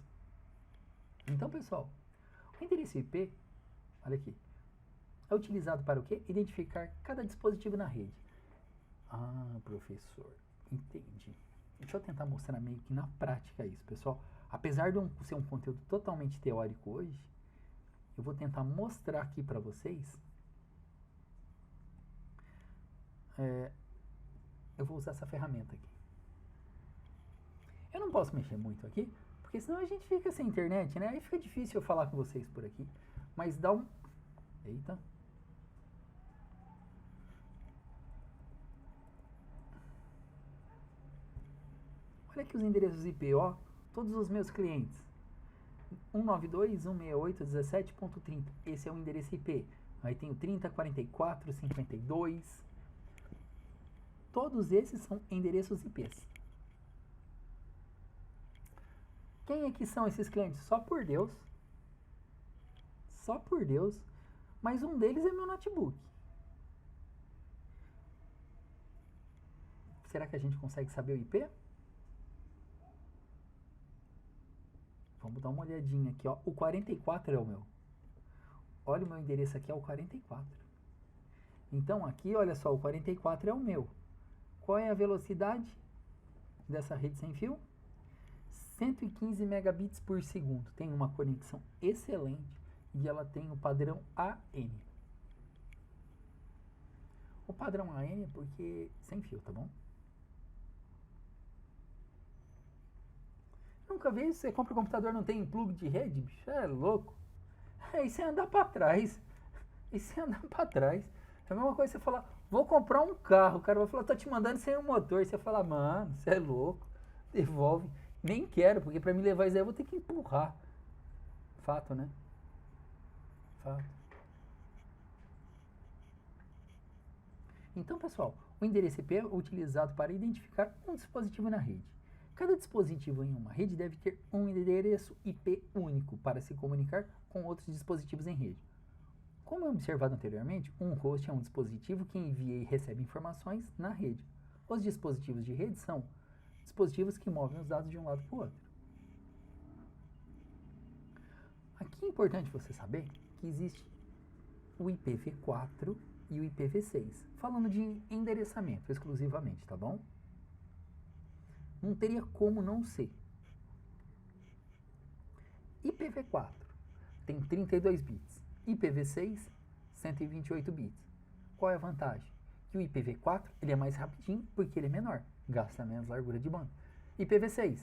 Então, pessoal, o endereço IP, olha aqui, é utilizado para o quê? Identificar cada dispositivo na rede. Ah, professor, entendi. Deixa eu tentar mostrar meio que na prática isso, pessoal. Apesar de ser um conteúdo totalmente teórico hoje, eu vou tentar mostrar aqui para vocês. Eu vou usar essa ferramenta aqui. Eu não posso mexer muito aqui, porque senão a gente fica sem internet, né? Aí fica difícil eu falar com vocês por aqui. Mas dá um... Eita. Olha aqui os endereços IP, ó. Todos os meus clientes. 192.168.17.30. Esse é o endereço IP. Aí tem o 30, 44, 52. Todos esses são endereços IPs. Quem é que são esses clientes? Só por Deus. Só por Deus. Mas um deles é meu notebook. Será que a gente consegue saber o IP? Vamos dar uma olhadinha aqui, ó. O 44 é o meu. Olha o meu endereço aqui, é o 44. Então aqui, olha só, o 44 é o meu. Qual é a velocidade dessa rede sem fio? 115 megabits por segundo. Tem uma conexão excelente e ela tem o padrão AN. O padrão AN é porque sem fio, tá bom? Nunca vi isso? Você compra um computador não tem plug de rede? Bicho, é louco. Isso é andar pra trás. Isso é andar pra trás. É a mesma coisa você falar, vou comprar um carro. O cara vai falar, tô te mandando sem o motor. Você fala, mano, você é louco. Devolve. Nem quero, porque pra me levar isso aí eu vou ter que empurrar. Fato, né? Fato. Então, pessoal, o endereço IP é utilizado para identificar um dispositivo na rede. Cada dispositivo em uma rede deve ter um endereço IP único para se comunicar com outros dispositivos em rede. Como observado anteriormente, um host é um dispositivo que envia e recebe informações na rede. Os dispositivos de rede são dispositivos que movem os dados de um lado para o outro. Aqui é importante você saber que existe o IPv4 e o IPv6, falando de endereçamento exclusivamente, tá bom? Não teria como não ser. IPv4 tem 32 bits, IPv6 128 bits. Qual é a vantagem? Que o IPv4 ele é mais rapidinho porque ele é menor, gasta menos largura de banda. IPv6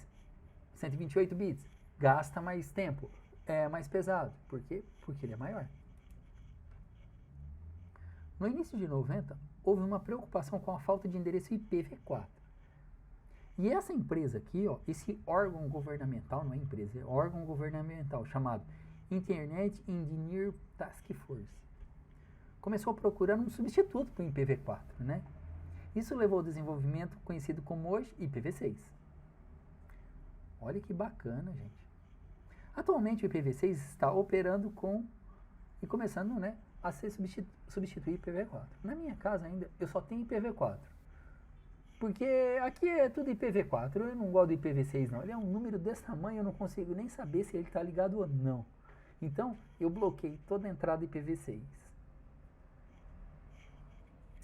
128 bits, gasta mais tempo, é mais pesado. Por quê? Porque ele é maior. No início de 90, houve uma preocupação com a falta de endereço IPv4. E essa empresa aqui, ó, esse órgão governamental, não é empresa, é órgão governamental chamado Internet Engineer Task Force, começou a procurar um substituto para o IPv4, né? Isso levou ao desenvolvimento conhecido como hoje IPv6. Olha que bacana, gente. Atualmente o IPv6 está operando e começando, né, a ser substituir IPv4. Na minha casa ainda eu só tenho IPv4. Porque aqui é tudo IPv4, eu não gosto do IPv6 não. Ele é um número desse tamanho, eu não consigo nem saber se ele está ligado ou não. Então, eu bloqueei toda a entrada IPv6.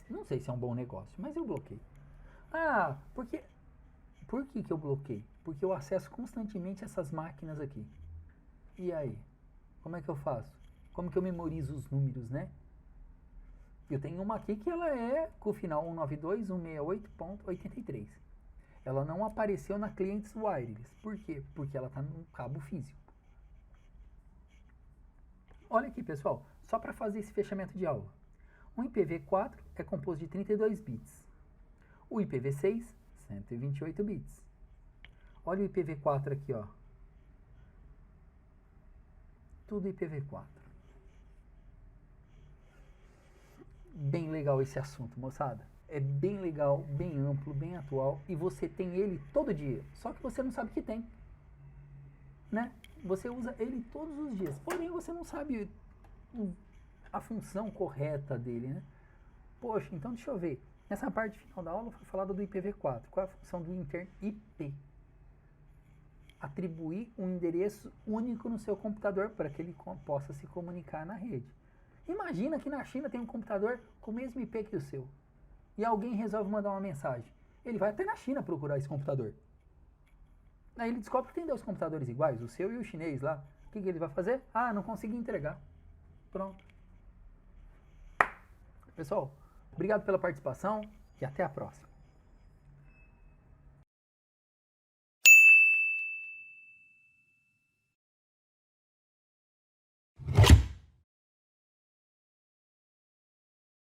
Não sei se é um bom negócio, mas eu bloqueei. Ah, por que eu bloqueei? Porque eu acesso constantemente essas máquinas aqui. E aí? Como é que eu faço? Como que eu memorizo os números, né? Eu tenho uma aqui que ela é com o final 192.168.83. Ela não apareceu na clientes wireless. Por quê? Porque ela está no cabo físico. Olha aqui, pessoal, só para fazer esse fechamento de aula. O IPv4 é composto de 32 bits. O IPv6, 128 bits. Olha o IPv4 aqui, ó. Tudo IPv4. Bem legal esse assunto, moçada. É bem legal, bem amplo, bem atual. E você tem ele todo dia. Só que você não sabe que tem. Né? Você usa ele todos os dias. Porém, você não sabe a função correta dele, né? Poxa, então deixa eu ver. Nessa parte final da aula foi falada do IPv4. Qual é a função do IP? Atribuir um endereço único no seu computador para que ele possa se comunicar na rede. Imagina que na China tem um computador com o mesmo IP que o seu. E alguém resolve mandar uma mensagem. Ele vai até na China procurar esse computador. Aí ele descobre que tem 2 computadores iguais, o seu e o chinês lá. O que ele vai fazer? Ah, não consegui entregar. Pronto. Pessoal, obrigado pela participação e até a próxima.